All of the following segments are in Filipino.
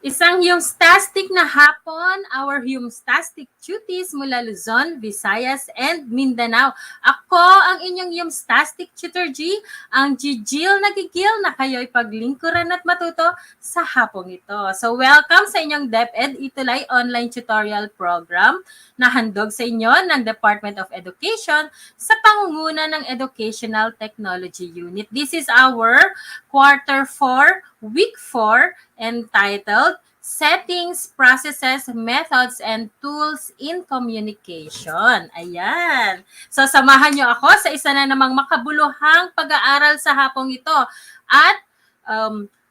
Isang Humstastic na hapon, our Humstastic cuties mula Luzon, Visayas, and Mindanao. Ako ang inyong Humstastic Tutor G, ang Gigil na gigil na kayo'y paglingkuran at matuto sa hapong ito. So welcome sa inyong DepEd Itulay Online Tutorial Program na handog sa inyo ng Department of Education sa pangunguna ng Educational Technology Unit. This is our Quarter 4, Week 4, entitled Settings, Processes, Methods, and Tools in Communication. Ayan. So, samahan nyo ako sa isa na namang makabuluhang pag-aaral sa hapong ito. At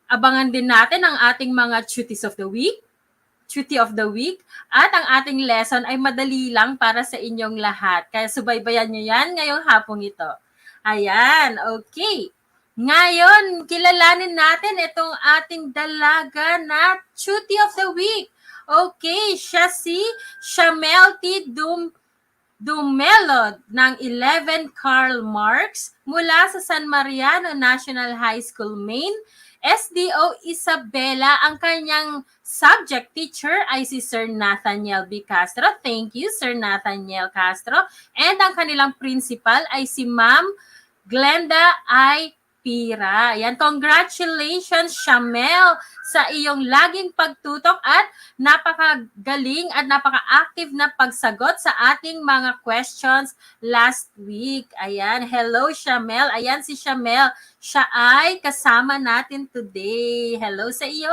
abangan din natin ang ating mga Cuties of the Week, Cutie of the Week, at ang ating lesson ay madali lang para sa inyong lahat. Kaya subaybayan nyo yan ngayong hapong ito. Ayan, okay. Ngayon, kilalanin natin itong ating dalaga na Cutie of the Week. Okay, siya si Shamelty Dumelod ng 11 Karl Marx mula sa San Mariano National High School, Maine. SDO Isabela, ang kanyang subject teacher ay si Sir Nathaniel B. Castro. Thank you, Sir Nathaniel Castro. And ang kanilang principal ay si Ma'am Glenda I. Pira. Yan, congratulations, Shamel, sa iyong laging pagtutok at napakagaling at napaka-active na pagsagot sa ating mga questions last week. Ayan, hello, Shamel. Ayan si Shamel. Siya ay kasama natin today. Hello sa iyo.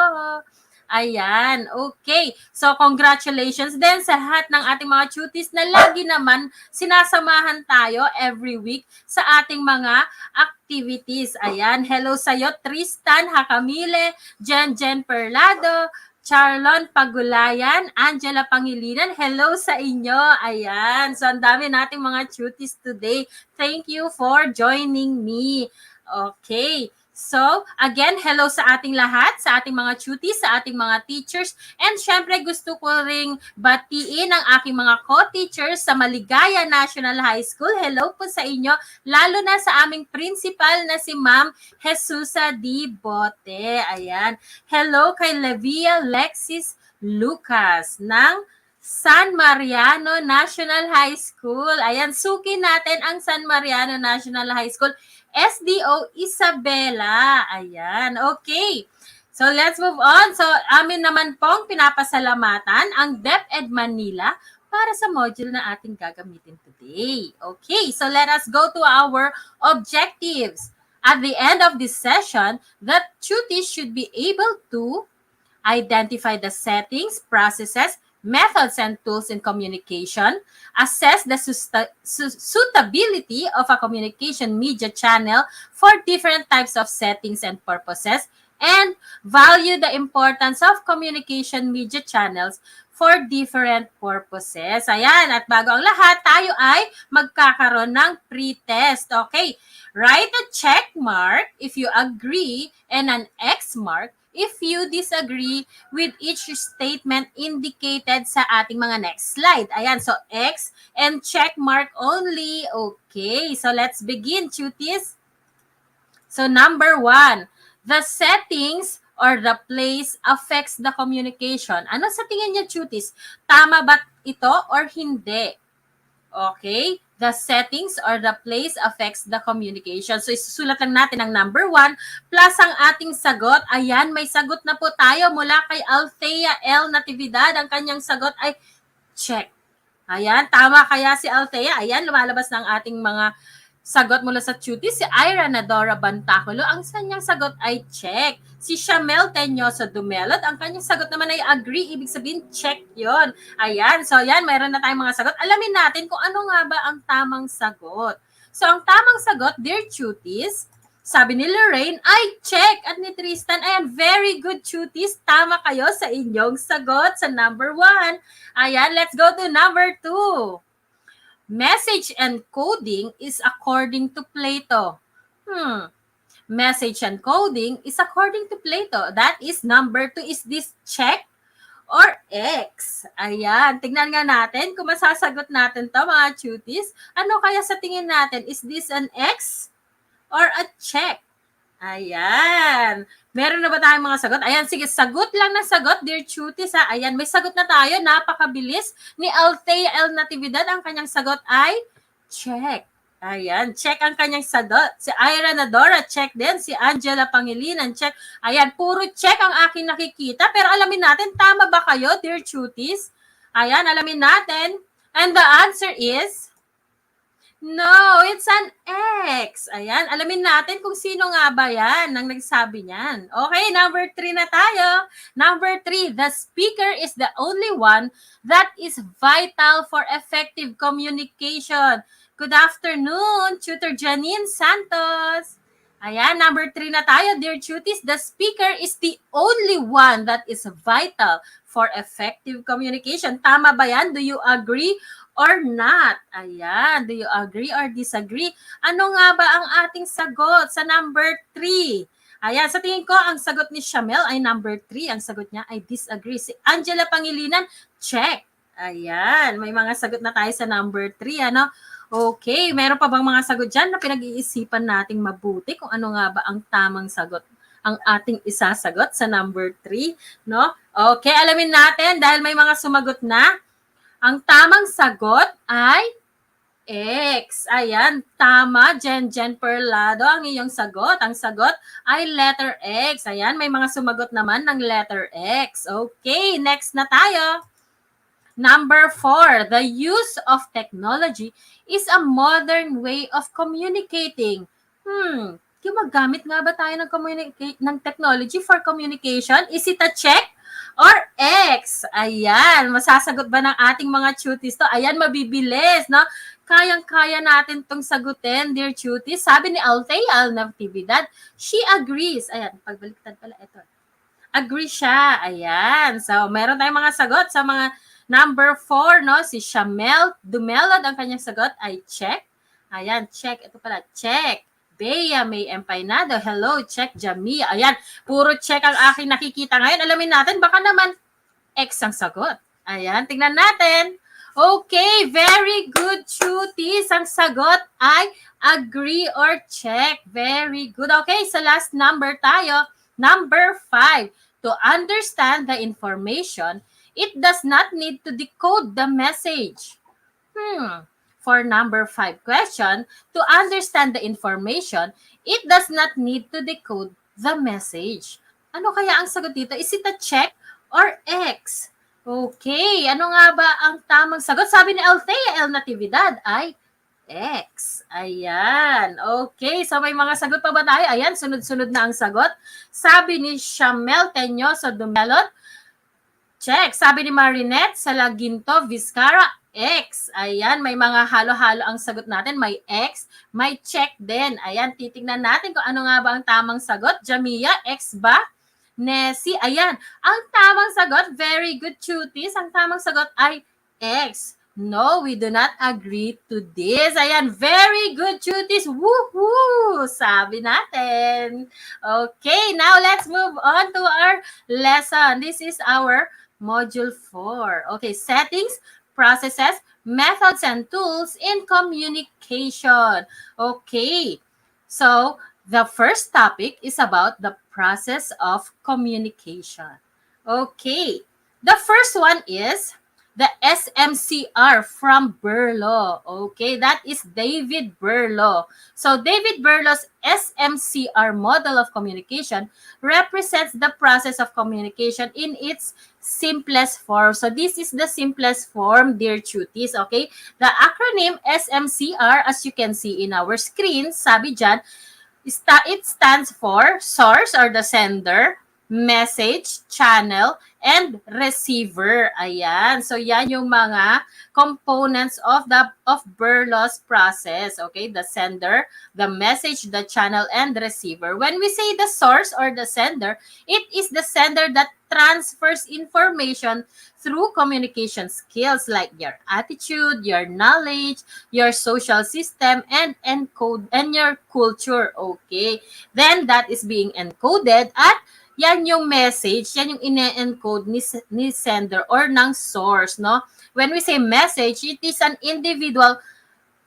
Ayan, okay. So, congratulations din sa lahat ng ating mga cuties na lagi naman sinasamahan tayo every week sa ating mga activities. Ayan, hello sa iyo, Tristan Hakamile, Jen Perlado, Charlon Pagulayan, Angela Pangilinan, hello sa inyo. Ayan, so ang dami nating mga cuties today. Thank you for joining me. Okay. So, again, hello sa ating lahat, sa ating mga cuties, sa ating mga teachers, and syempre gusto ko ring batiin ang aking mga co-teachers sa Maligaya National High School. Hello po sa inyo, lalo na sa aming principal na si Ma'am Jesusa D. Bote. Ayan. Hello kay Levia Lexis Lucas ng San Mariano National High School. Ayan, suki natin ang San Mariano National High School. SDO Isabela. Ayan, okay. So, let's move on. So, amin naman pong pinapasalamatan ang DepEd Manila para sa module na ating gagamitin today. Okay, so let us go to our objectives. At the end of this session, the tutees should be able to identify the settings, processes, methods, and tools in communication, assess the suitability of a communication media channel for different types of settings and purposes, and value the importance of communication media channels for different purposes. Ayan, at bago ang lahat, tayo ay magkakaroon ng pre-test. Okay, write a check mark if you agree and an X mark if you disagree with each statement indicated sa ating mga next slide. Ayan, so X and check mark only. Okay, so let's begin, cuties. So number 1, the settings or the place affects the communication. Ano sa tingin niyo, cuties? Tama ba ito or hindi? Okay? The settings or the place affects the communication. So, isusulat lang natin ang number 1 plus ang ating sagot. Ayan, may sagot na po tayo mula kay Althea L. Natividad. Ang kanyang sagot ay check. Ayan, tama kaya si Althea? Ayan, lumalabas ng ating mga sagot mula sa cuties. Si Ira Nadora Bantaculo, ang kanyang sagot ay check. Si Shamel Tenyoso Dumelot, ang kanyang sagot naman ay agree. Ibig sabihin, check yon. Ayan, so yan, mayroon na tayong mga sagot. Alamin natin kung ano nga ba ang tamang sagot. So, ang tamang sagot, dear cuties, sabi ni Lorraine, ay check. At ni Tristan, ayan, very good cuties. Tama kayo sa inyong sagot sa number 1. Ayan, let's go to number 2. Message encoding is according to Plato. Message encoding is according to Plato. That is number 2. Is this check or X? Ayan, tingnan nga natin kung masasagot natin to, mga cuties. Ano kaya sa tingin natin? Is this an X or a check? Ayan. Meron na ba tayong mga sagot? Ayan, sige, sagot lang na sagot, dear Chutis, ha? Ayan, may sagot na tayo. Napakabilis ni Althea L. Natividad. Ang kanyang sagot ay check. Ayan, check ang kanyang sagot. Si Ira Nadora, check din. Si Angela Pangilinan, check. Ayan, puro check ang aking nakikita. Pero alamin natin, tama ba kayo, dear Chutis? Ayan, alamin natin. And the answer is... No, it's an X. Ayan, alamin natin kung sino nga ba yan ang nagsabi niyan. Okay, number 3 na tayo. Number 3, the speaker is the only one that is vital for effective communication. Good afternoon, Tutor Janine Santos. Ayan, number 3 na tayo, dear Chutis. The speaker is the only one that is vital for effective communication. Tama ba yan? Do you agree or not? Ayan, do you agree or disagree? Ano nga ba ang ating sagot sa number 3? Ayan, sa tingin ko, ang sagot ni Shamel ay number 3. Ang sagot niya ay disagree. Si Angela Pangilinan, check. Ayan, may mga sagot na tayo sa number 3, ano? Okay, meron pa bang mga sagot dyan na pinag-iisipan nating mabuti kung ano nga ba ang tamang sagot ang ating isasagot sa number 3, no? Okay, alamin natin dahil may mga sumagot na. Ang tamang sagot ay X. Ayan, tama, Jen Perlado ang iyong sagot. Ang sagot ay letter X. Ayan, may mga sumagot naman ng letter X. Okay, next na tayo. Number 4, the use of technology is a modern way of communicating. Gumagamit nga ba tayo ng technology for communication? Is it a check or X? Ayan, masasagot ba ng ating mga chutis to? Ayan, mabibilis, no? Kayang-kaya natin tong sagutin, dear chutis. Sabi ni Althea Natividad, she agrees. Ayan, pagbaliktad pala ito. Agree siya. Ayan. So, meron tayong mga sagot sa mga number 4, no? Si Shamel Dumelod, ang kanyang sagot ay check. Ayan, check. Ito pala, check. Bea May Empainado, hello, check. Jamia, ayan, puro check ang aking nakikita ngayon. Alamin natin, baka naman X ang sagot. Ayan, tingnan natin. Okay, very good, Chutis. Ang sagot ay agree or check. Very good. Okay, sa last number tayo. Number 5. To understand the information, it does not need to decode the message. For number 5 question, to understand the information, it does not need to decode the message. Ano kaya ang sagot dito? Is it a check or X? Okay, ano nga ba ang tamang sagot? Sabi ni Althea L. Natividad ay X. Ayan. Okay, so may mga sagot pa ba tayo? Ayan, sunod-sunod na ang sagot. Sabi ni Shamel Teñoso Dumelot, check. Sabi ni Marinette Salaginto Vizcara, X. Ayan, may mga halo-halo ang sagot natin. May X, may check din. Ayan, titignan natin kung ano nga ba ang tamang sagot. Jamia, X ba? Nessie, ayan. Ang tamang sagot, very good, Chutis. Ang tamang sagot ay X. No, we do not agree to this. Ayan, very good, Chutis. Woohoo! Sabi natin. Okay, now let's move on to our lesson. This is our Module 4. Okay, settings, processes, methods, and tools in communication. Okay, so the first topic is about the process of communication. Okay, the first one is the SMCR from Berlo. Okay, that is David Berlo. So David Berlo's SMCR model of communication represents the process of communication in its simplest form. So this is the simplest form, dear Chutis. Okay, the acronym SMCR, as you can see in our screen, sabi dyan, it stands for source or the sender, message, channel, and receiver. Ayan. So yan yung mga components of Berlo's process. Okay, the sender, the message, the channel, and receiver. When we say the source or the sender, it is the sender that transfers information through communication skills like your attitude, your knowledge, your social system, and your culture. Okay, then that is being encoded at yan yung message, yan yung ine-encode ni sender or ng source, no? When we say message, it is an individual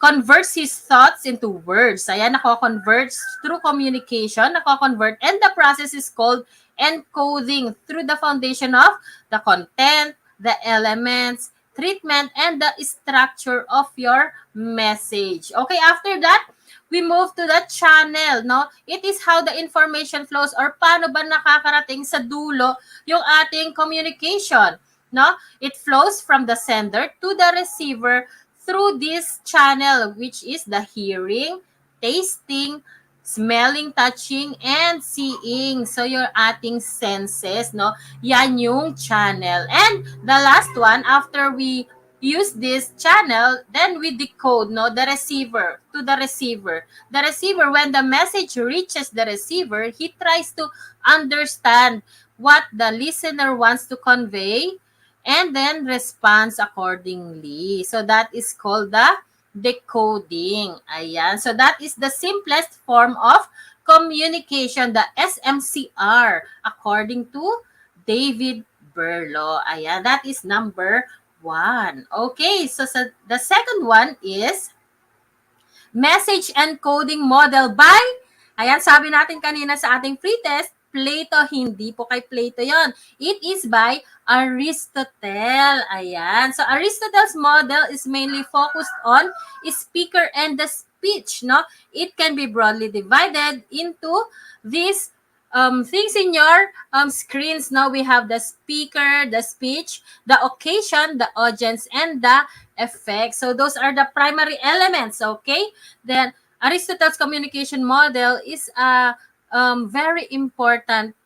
converts his thoughts into words. Ayan, nako-converts through communication, nako-convert, and the process is called encoding through the foundation of the content, the elements, treatment, and the structure of your message. Okay, after that, we move to the channel, no? It is how the information flows or paano ba nakakarating sa dulo yung ating communication, no? It flows from the sender to the receiver through this channel, which is the hearing, tasting, smelling, touching, and seeing. So, your ating senses, no? Yan yung channel. And the last one, after we use this channel, then we decode, no, the receiver to the receiver. The receiver, when the message reaches the receiver, he tries to understand what the listener wants to convey and then responds accordingly. So that is called the decoding. Ayan. So that is the simplest form of communication, the SMCR, according to David Berlo. Ayan. That is number 1. Okay, so the second one is message encoding model by, ayan, sabi natin kanina sa ating pre-test, Plato. Hindi po kay Plato yon. It is by Aristotle. Ayan. So Aristotle's model is mainly focused on speaker and the speech, no? It can be broadly divided into these things in your screens. Now we have the speaker, the speech, the occasion, the audience, and the effect. So those are the primary elements, okay? Then Aristotle's communication model is a very important.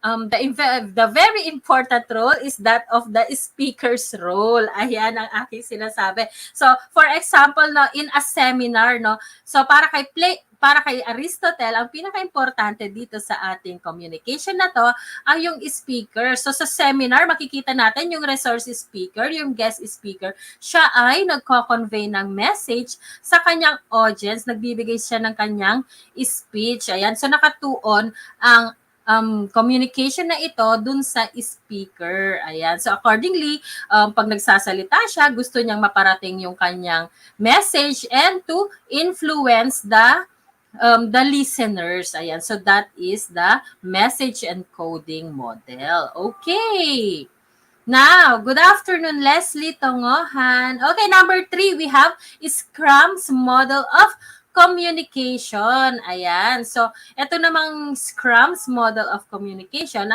The very important role is that of the speaker's role. Ayan ang aking sinasabi. So, for example, no, in a seminar, no, so para kay Aristotle, ang pinaka-importante dito sa ating communication na to ay yung speaker. So, sa seminar, makikita natin yung resource speaker, yung guest speaker, siya ay nagko-convey ng message sa kanyang audience, nagbibigay siya ng kanyang speech. Ayan, so nakatuon ang communication na ito dun sa speaker. Ayan. So accordingly, pag nagsasalita siya, gusto niyang maparating yung kanyang message and to influence the listeners. Ayan. So that is the message encoding model. Okay. Now, good afternoon, Leslie Tongohan. Okay, number 3, we have Scrum's model of communication. Ayan. So, ito namang Scrum's model of communication.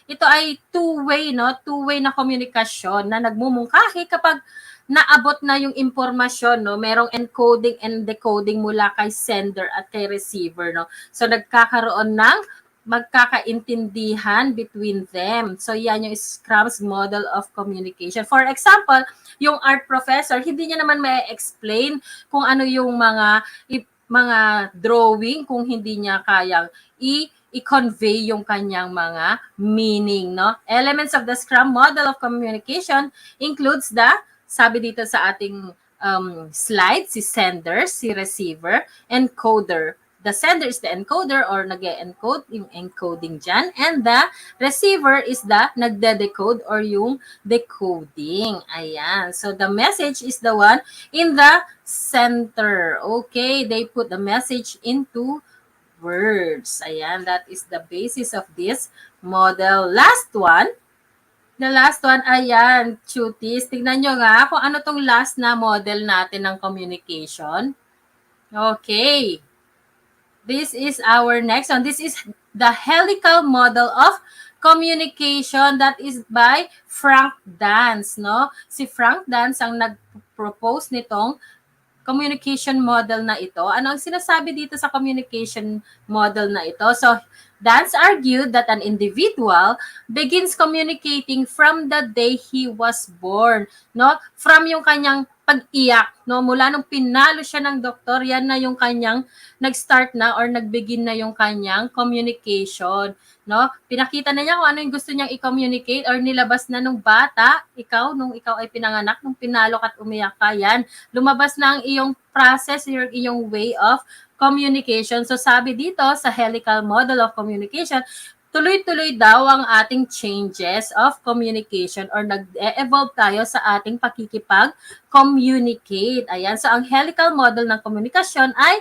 Ito ay two-way, no? Two-way na komunikasyon na nagmumungkahi kapag naabot na yung impormasyon, no? Merong encoding and decoding mula kay sender at kay receiver, no? So, nagkakaroon ng magkakaintindihan between them. So, yan yung Scrum's model of communication. For example, yung art professor, hindi niya naman may explain kung ano yung mga drawing kung hindi niya kayang i-convey yung kanyang mga meaning, no? Elements of the Scrum model of communication includes sabi dito sa ating slide, si sender, si receiver, encoder. The sender is the encoder or nag-encode, yung encoding dyan. And the receiver is the nagde-decode or yung decoding. Ayan. So, the message is the one in the center. Okay. They put the message into words. Ayan. That is the basis of this model. Last one. The last one, ayan, cuties. Tignan nyo nga kung ano tong last na model natin ng communication. Okay. This is our next one. This is the helical model of communication that is by Frank Dance, no? Si Frank Dance ang nag-propose nitong communication model na ito. Ano ang sinasabi dito sa communication model na ito? So, Dance argued that an individual begins communicating from the day he was born, no? From yung kanyang pag-iyak, no? Mula nung pinalo siya ng doktor, yan na yung kanyang nag-start na or nag-begin na yung kanyang communication, no? Pinakita na niya kung ano yung gusto niyang i-communicate or nilabas na nung bata, nung ikaw ay pinanganak, nung pinalo ka at umiyak ka, yan. Lumabas na ang iyong process, your iyong way of communication. So sabi dito sa helical model of communication, tuloy-tuloy daw ang ating changes of communication or nag-evolve tayo sa ating pakikipag-communicate. Ayan, so ang helical model ng komunikasyon ay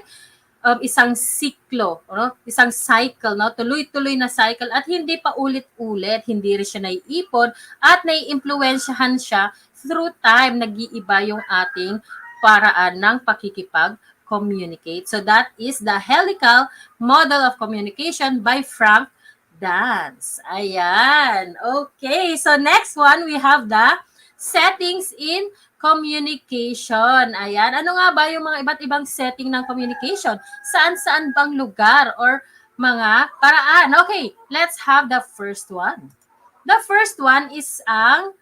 isang siklo, no? Isang cycle, no? Tuloy-tuloy na cycle at hindi pa ulit-ulit, hindi rin siya naiipon at naiimpluwensyahan siya through time. Nag-iiba yung ating paraan ng pakikipag-communicate. So that is the helical model of communication by Frank Dance. Ayan. Okay, so next one we have the settings in communication. Ayan. Ano nga ba yung mga iba't ibang setting ng communication? Saan-saan bang lugar or mga paraan? Okay, let's have the first one. The first one is ang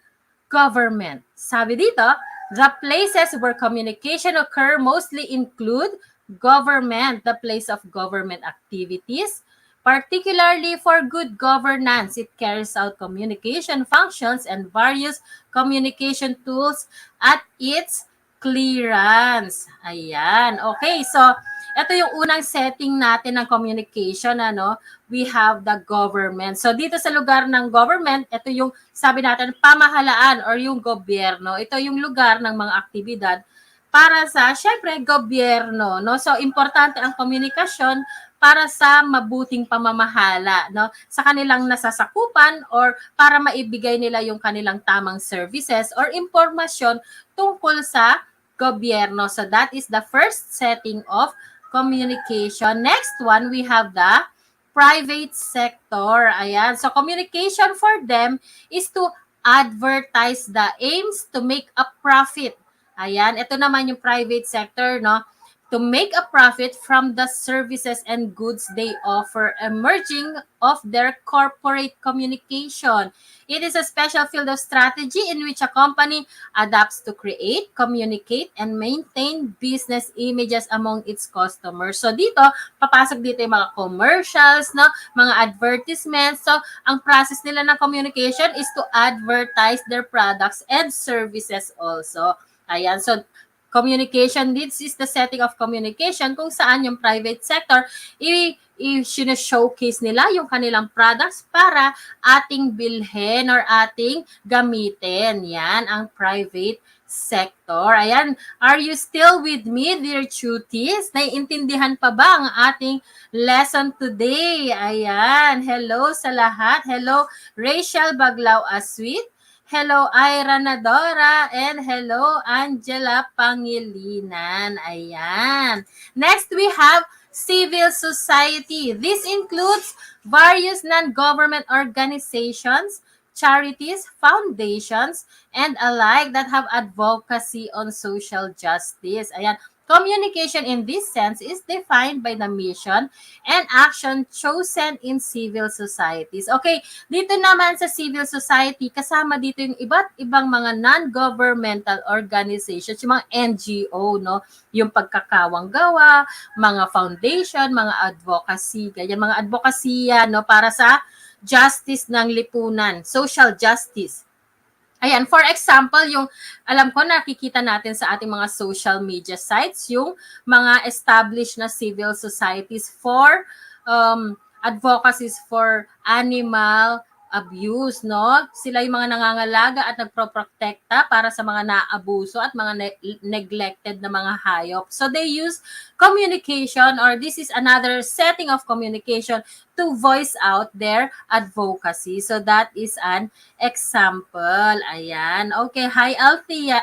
government. Sabi dito, the places where communication occur mostly include government, the place of government activities, particularly for good governance. It carries out communication functions and various communication tools at its clearance. Ayan. Okay, so ito yung unang setting natin ng communication, ano? We have the government. So dito sa lugar ng government, ito yung sabi natin pamahalaan or yung gobyerno. Ito yung lugar ng mga aktibidad para sa, syempre, gobyerno, no? So importante ang komunikasyon para sa mabuting pamamahala, no? Sa kanilang nasasakupan or para maibigay nila yung kanilang tamang services or impormasyon tungkol sa gobyerno. So that is the first setting of communication. Next one, we have the private sector. Ayan. So communication for them is to advertise the aims to make a profit. Ayan. Ito naman yung private sector, no? To make a profit from the services and goods they offer, emerging of their corporate communication. It is a special field of strategy in which a company adapts to create, communicate, and maintain business images among its customers. So dito, papasok dito yung mga commercials, no? Mga advertisements. So ang process nila ng communication is to advertise their products and services also. Ayan, so communication, this is the setting of communication kung saan yung private sector i-showcase nila yung kanilang products para ating bilhin or ating gamitin. Yan ang private sector. Ayan, are you still with me, dear cuties? Naiintindihan pa ba ang ating lesson today? Ayan, hello sa lahat. Hello, Rachel Baglao Aswit. Hello, Ira Nadora, and hello, Angela Pangilinan. Ayan. Next, we have civil society. This includes various non-government organizations, charities, foundations, and alike that have advocacy on social justice. Ayan. Communication in this sense is defined by the mission and action chosen in civil societies. Okay, dito naman sa civil society, kasama dito yung iba't ibang mga non-governmental organizations, yung mga NGO, no? Yung pagkakawang gawa, mga foundation, mga advocacy, ganyan, mga advokasya, no? Para sa justice ng lipunan, social justice. Ayan, for example, yung alam ko nakikita natin sa ating mga social media sites, yung mga established na civil societies for advocacies for animal abuse, no? Sila yung mga nangangalaga at nagproprotekta para sa mga naabuso at mga neglected na mga hayop. So they use communication, or this is another setting of communication to voice out their advocacy. So that is an example. Ayan. Okay. Hi, Althea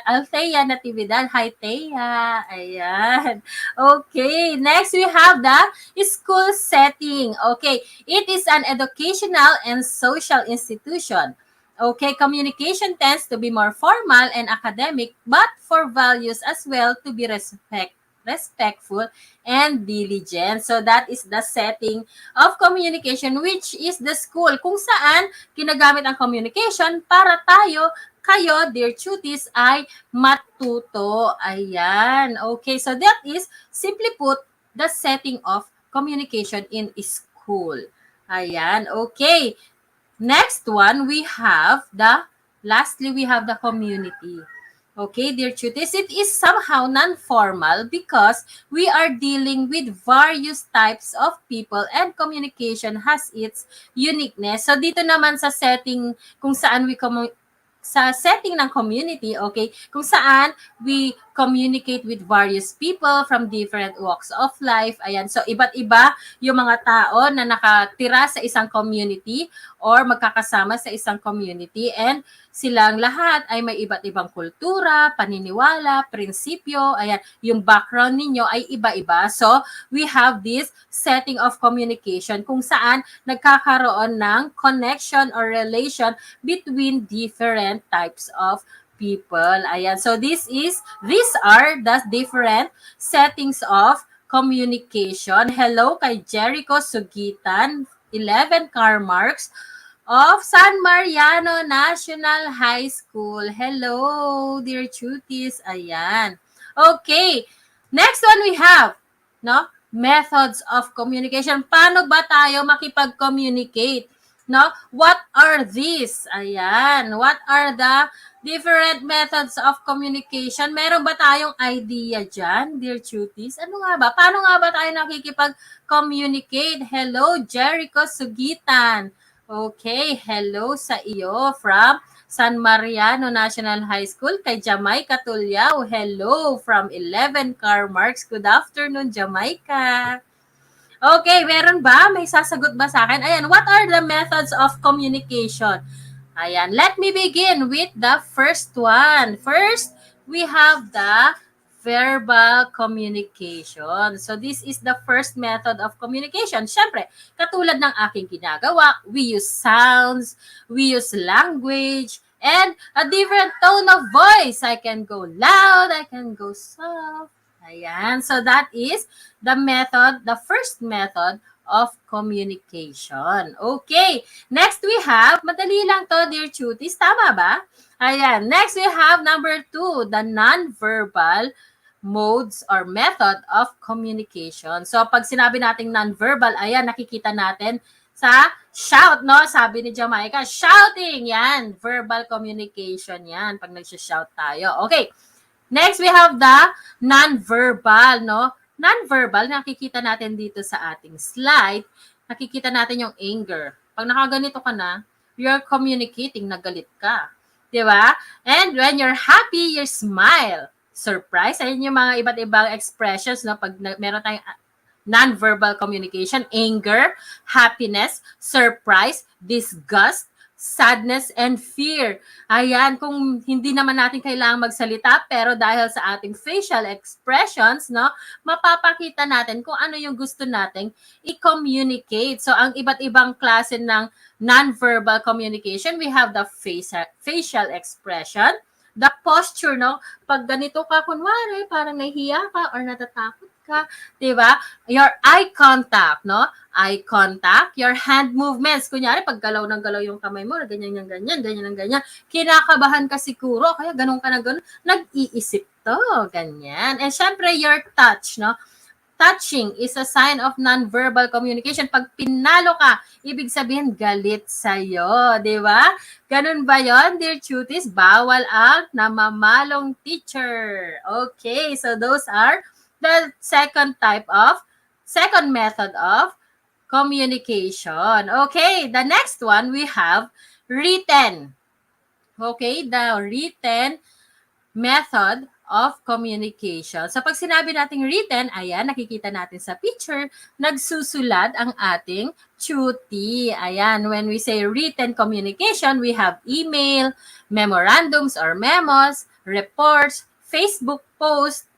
Natividad. Hi, Thea. Ayan. Okay. Next, we have the school setting. Okay. It is an educational and social institution. Okay, communication tends to be more formal and academic, but for values as well to be respectful and diligent. So that is the setting of communication, which is the school kung saan ginagamit ang communication para kayo, dear cuties, ay matuto. Ayan. Okay, so that is, simply put, the setting of communication in school. Ayan. Okay. Next one, lastly, we have the community. Okay, dear tuties, it is somehow non-formal because we are dealing with various types of people and communication has its uniqueness. So dito naman sa setting kung saan sa setting ng community, okay, kung saan we communicate with various people from different walks of life. Ayan, so iba't iba yung mga tao na nakatira sa isang community or magkakasama sa isang community, and silang lahat ay may iba't ibang kultura, paniniwala, prinsipyo. Ayan, yung background ninyo ay iba-iba. So, we have this setting of communication kung saan nagkakaroon ng connection or relation between different types of people. Ayan. So, these are the different settings of communication. Hello kay Jericho Sugitan, 11 car marks of San Mariano National High School. Hello, dear cuties. Ayan. Okay. Next one we have, no? Methods of communication. Paano ba tayo makipag-communicate? No? What are these? Ayan. What are the different methods of communication? Meron ba tayong idea dyan, dear cuties? Ano nga ba? Paano nga ba tayo nakikipag-communicate? Hello, Jericho Sugitan. Okay, hello sa iyo from San Mariano National High School. Kay Jamaica Tulyao, hello from 11 car marks. Good afternoon, Jamaica. Okay, meron ba? May sasagot ba sa akin? Ayan, what are the methods of communication? Ayan, let me begin with the first one. First, we have the verbal communication. So this is the first method of communication. Siyempre, katulad ng aking ginagawa, we use sounds, we use language, and a different tone of voice. I can go loud, I can go soft. Ayan, so that is the method, the first method of communication. Okay, next we have, madali lang to, dear cuties, tama ba? Ayan, next we have number 2, the non-verbal modes or method of communication. So, pag sinabi nating non-verbal, ayan, nakikita natin sa shout, no? Sabi ni Jamaica, shouting, yan. Verbal communication, yan. Pag nagsha-shout tayo. Okay. Next, we have the non-verbal, no? Non-verbal, nakikita natin dito sa ating slide, nakikita natin yung anger. Pag nakaganito ka na, you're communicating na galit ka. Diba? And when you're happy, you smile. Surprise, ayun yung mga iba't ibang expressions, no? Pag meron tayong non-verbal communication, anger, happiness, surprise, disgust, sadness, and fear. Ayan, kung hindi naman natin kailangang magsalita, pero dahil sa ating facial expressions, no, mapapakita natin kung ano yung gusto nating i-communicate. So, ang iba't ibang klase ng non-verbal communication, we have the facial expression, the posture, no? Pag ganito ka, kunwari, parang nahihiya ka or natatakot ka, diba? Your eye contact, no? Eye contact, your hand movements. Kunyari, pag galaw ng galaw yung kamay mo, ganyan ng ganyan, ganyan ng ganyan. Kinakabahan ka siguro, kaya ganun ka na ganun. Nag-iisip to, ganyan. And syempre, your touch, no? Touching is a sign of non-verbal communication. Pag pinalo ka, ibig sabihin galit sa'yo, di ba? Ganun ba yon, dear cuties? Bawal ang namamalong teacher. Okay, so those are the second method of communication. Okay, the next one we have written. Okay, the written method of communication. So pag sinabi nating written, ayan, nakikita natin sa picture, nagsusulat ang ating cutie. Ayan, when we say written communication, we have email, memorandums or memos, reports, Facebook post,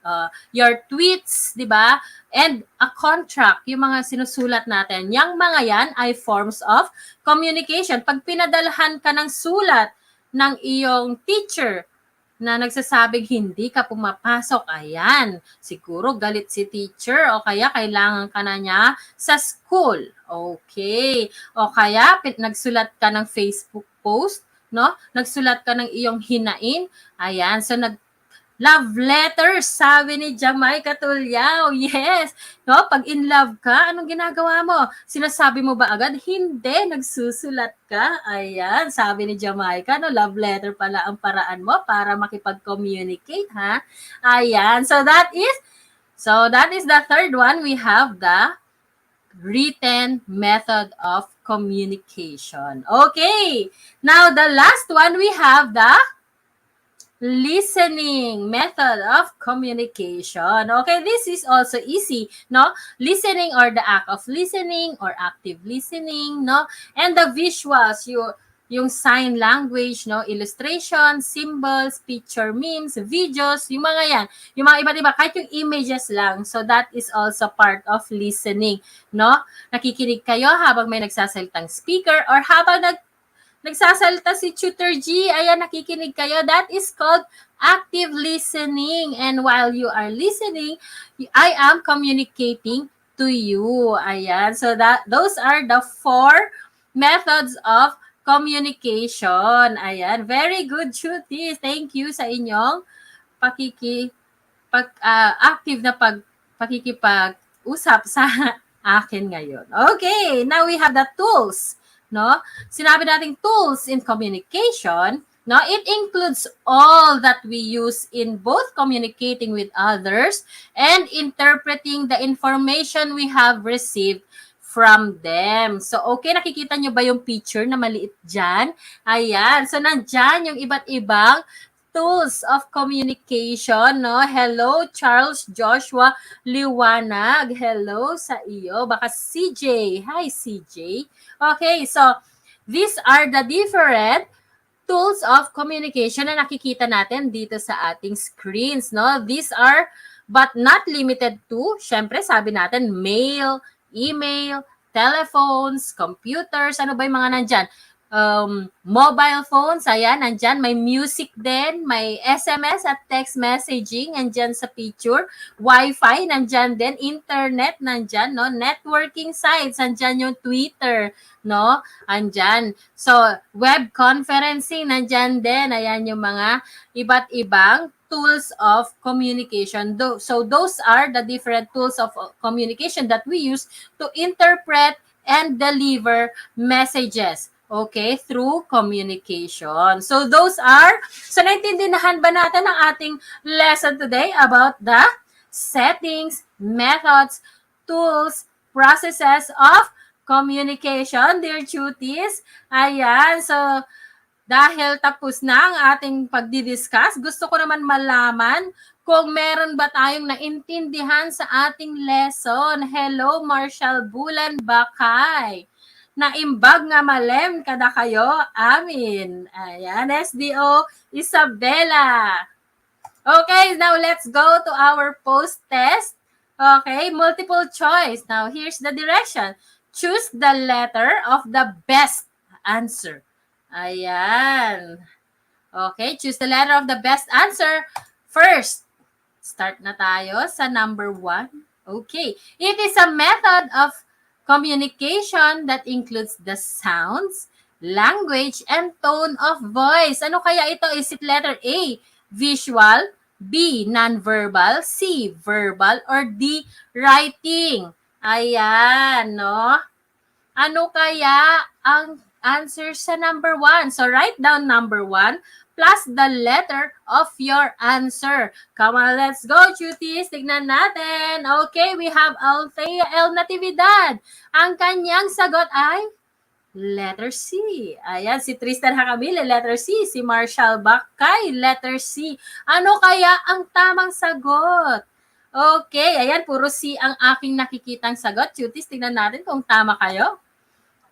your tweets, di ba? And a contract, yung mga sinusulat natin. Yang mga yan ay forms of communication. Pag pinadalhan ka ng sulat ng iyong teacher, na nagsasabing hindi ka pumapasok, ayan, siguro galit si teacher o kaya kailangan ka na niya sa school. Okay. O kaya nagsulat ka ng Facebook post, no? Nagsulat ka ng iyong hinain. Ayan, so Love letter, sabi ni Jamaica Tulyao. Yes. No, pag in love ka, anong ginagawa mo? Sinasabi mo ba agad? Hindi, nagsusulat ka. Ayan, sabi ni Jamaica, no, love letter pala ang paraan mo para makipag-communicate, ha? Ayan, so that is the third one. We have the written method of communication. Okay. Now, the last one, we have the listening method of communication. Okay, this is also easy, no? Listening or the act of listening or active listening, no? And the visuals, yung sign language, no? Illustration, symbols, picture, memes, videos, yung mga yan. Yung mga iba't iba, kahit yung images lang. So that is also part of listening, no? Nakikinig kayo habang may nagsasalitang speaker or habang nagsasalita si Tutor G, ayan, nakikinig kayo. That is called active listening. And while you are listening, I am communicating to you. Ayan. So those are the 4 methods of communication. Ayan. Very good, Chutis. Thank you sa inyong active na pakikipag-usap sa akin ngayon. Okay, now we have the tools. No? Sinabi nating tools in communication, no? It includes all that we use in both communicating with others and interpreting the information we have received from them. So, okay, nakikita nyo ba yung picture na maliit dyan? Ayan. So, nandyan yung iba't ibang tools of communication, no? Hello, Charles Joshua Liwanag. Hello sa iyo. Baka CJ. Hi, CJ. Okay, so these are the different tools of communication na nakikita natin dito sa ating screens, no? These are, but not limited to, syempre sabi natin, mail, email, telephones, computers, ano ba yung mga nandyan? Mobile phones, ayan, nandyan, may music din, may SMS at text messaging, nandyan sa picture, Wi-Fi, nandyan din, internet, nandyan, no, networking sites, nandyan yung Twitter, no, andyan. So, web conferencing, nandyan din, ayan yung mga iba't ibang tools of communication. So, those are the different tools of communication that we use to interpret and deliver messages. Okay, through communication. So naintindihan ba natin ang ating lesson today about the settings, methods, tools, processes of communication, dear cuties? Ayan, so dahil tapos na ang ating pagdidiscuss, gusto ko naman malaman kung meron ba tayong naintindihan sa ating lesson. Hello, Marshall Bulan Bakay. Naimbag nga malem kada kayo, amin. Ayan, SDO Isabela. Okay, now let's go to our post-test. Okay, multiple choice. Now, here's the direction. Choose the letter of the best answer. Ayan. Okay, choose the letter of the best answer. First, start na tayo sa number 1. Okay, it is a method of communication that includes the sounds, language, and tone of voice. Ano kaya ito? Is it letter A, visual, B, non-verbal, C, verbal, or D, writing? Ayan, no? Ano kaya ang answer sa number 1? So, write down number 1 plus the letter of your answer. Come on, let's go, cuties. Tignan natin. Okay, we have Althea L. Natividad. Ang kanyang sagot ay letter C. Ayan, si Tristan Hakabile, letter C. Si Marshall Bakay, letter C. Ano kaya ang tamang sagot? Okay, ayan, puro C ang aking nakikitang sagot. Cuties, tignan natin kung tama kayo.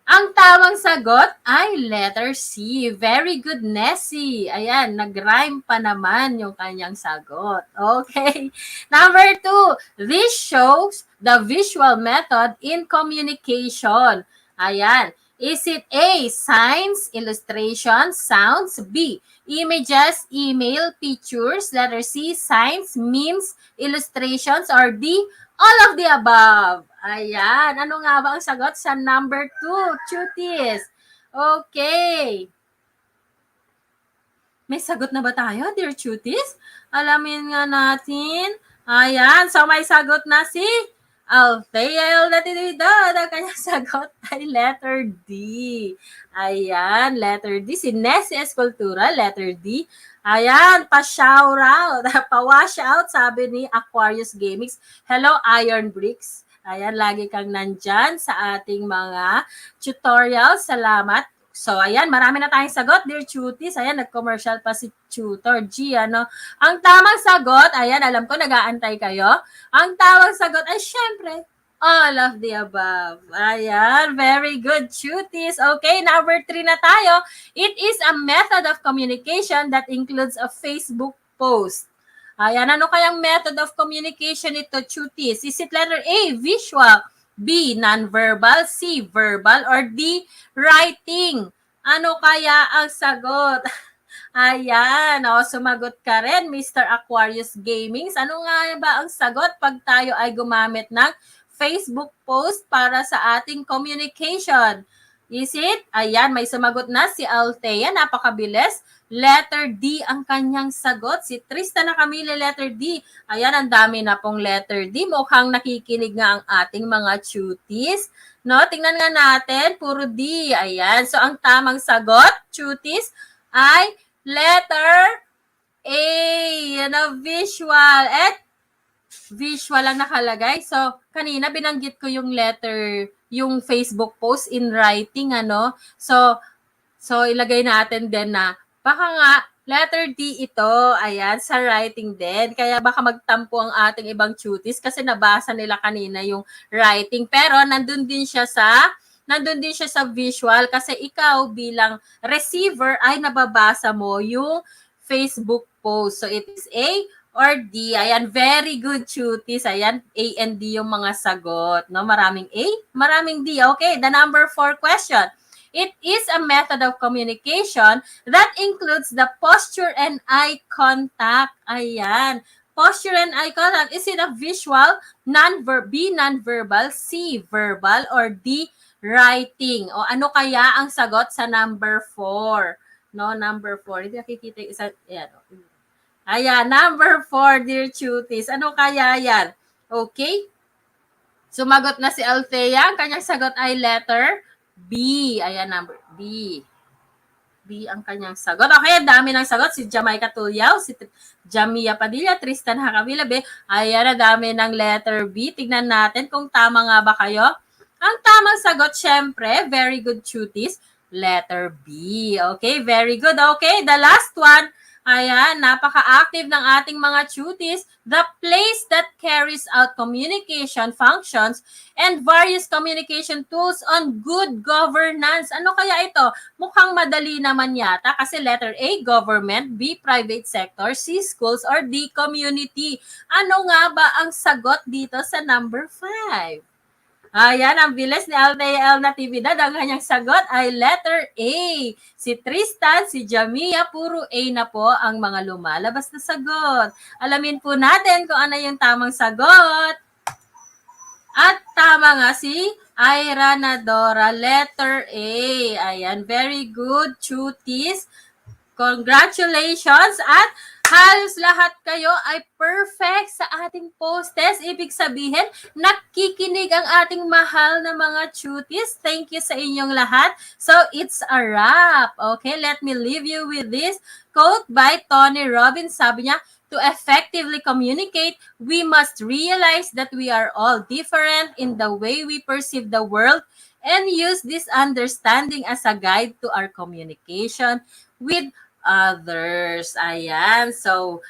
Ang tamang sagot ay letter C. Very good, Nessie. Ayan, nag-rhyme pa naman yung kanyang sagot. Okay. Number 2, this shows the visual method in communication. Ayan. Is it A, signs, illustrations, sounds? B, images, email, pictures? Letter C, signs, memes, illustrations? Or D, all of the above? Ayan. Ano nga ba ang sagot sa number 2, cuties? Okay. May sagot na ba tayo, dear cuties? Alamin nga natin. Ayan, so may sagot na si Althea Natividad. Ang kanyang sagot ay letter D. Ayan, letter D. Si Nessie Escultura, letter D. Ayan, pa-shout out, pa-wash out, sabi ni Aquarius Gamings. Hello, Iron Bricks. Ayan, lagi kang nandyan sa ating mga tutorials. Salamat. So, ayan, marami na tayong sagot, dear cuties. Ayan, nag-commercial pa si Tutor G, ano. Ang tamang sagot, ayan, alam ko, nag-aantay kayo. Ang tamang sagot ay, syempre, all of the above. Ayan, very good, cuties. Okay, number 3 na tayo. It is a method of communication that includes a Facebook post. Ayan, ano kayang method of communication ito, cuties? Is it letter A, visual, B, non-verbal, C, verbal, or D, writing? Ano kaya ang sagot? Ayan, sumagot ka rin, Mr. Aquarius Gamings. Ano nga ba ang sagot pag tayo ay gumamit ng Facebook post para sa ating communication? Is it? Ayan, may sumagot na si Althea, napakabilis. Letter D ang kanyang sagot. Si Tristan na Camille, letter D. Ayan, ang dami na pong letter D. Mukhang nakikinig nga ang ating mga cuties. No, tingnan nga natin, puro D. Ayan, so ang tamang sagot, cuties, ay letter A. Yan ang visual. At visual lang nakalagay. So, kanina binanggit ko yung letter, yung Facebook post in writing, ano. So ilagay natin din na baka nga letter D ito, ayan, sa writing din. Kaya baka magtampo ang ating ibang cuties kasi nabasa nila kanina yung writing. Pero nandun din siya sa visual kasi ikaw bilang receiver ay nababasa mo yung Facebook post. So it is A or D. Ayan, very good, cuties. Ayan, A and D yung mga sagot. No? Maraming A, maraming D. Okay, the number 4 question. It is a method of communication that includes the posture and eye contact. Ayan. Posture and eye contact. Is it a visual, B, non-verbal, C, verbal, or D, writing? O ano kaya ang sagot sa number 4? No, number 4. Hindi nakikita yung isa. Ayan, number 4, dear cuties. Ano kaya yan? Okay? Sumagot na si Althea. Ang kanyang sagot ay letter B. Ayan, number B. B ang kanyang sagot. Okay, dami ng sagot. Si Jamaica Tulyaw, si Jamia Padilla, Tristan Hakavila, ayan, dami ng letter B. Tignan natin kung tama nga ba kayo. Ang tamang sagot, syempre, very good, cuties, letter B. Okay, very good. Okay, the last one. Ayan, napaka-active ng ating mga cuties. The place that carries out communication functions and various communication tools on good governance. Ano kaya ito? Mukhang madali naman yata kasi letter A, government, B, private sector, C, schools, or D, community. Ano nga ba ang sagot dito sa number 5? Ayan, ang bilis ni Althea Natividad. Ang kanyang sagot ay letter A. Si Tristan, si Jamia, puro A na po ang mga lumalabas na sagot. Alamin po natin kung ano yung tamang sagot. At tama nga si Ira Nadora, letter A. Ayan, very good, cuties. Congratulations at halos lahat kayo ay perfect sa ating post test. Ibig sabihin, nakikinig ang ating mahal na mga cuties. Thank you sa inyong lahat. So, it's a wrap. Okay, let me leave you with this quote by Tony Robbins. Sabi niya, to effectively communicate, we must realize that we are all different in the way we perceive the world and use this understanding as a guide to our communication with others. Ayan. So,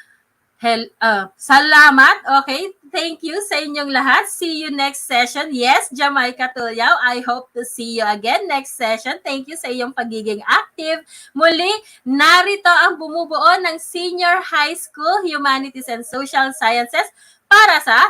salamat. Okay. Thank you sa inyong lahat. See you next session. Yes, Jamaica Tulyaw. I hope to see you again next session. Thank you sa iyong pagiging active. Muli, narito ang bumubuo ng Senior High School Humanities and Social Sciences para sa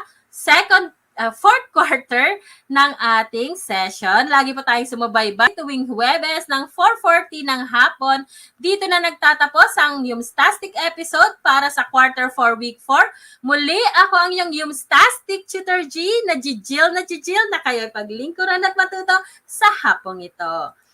fourth quarter ng ating session. Lagi po tayong sumubaybay tuwing Huwebes ng 4:40 ng hapon. Dito na nagtatapos ang Yumstastic episode para sa quarter 4 week 4. Muli, ako ang iyong Yumstastic Tutor G na Jijil na kayo'y paglingkuran at matuto sa hapong ito.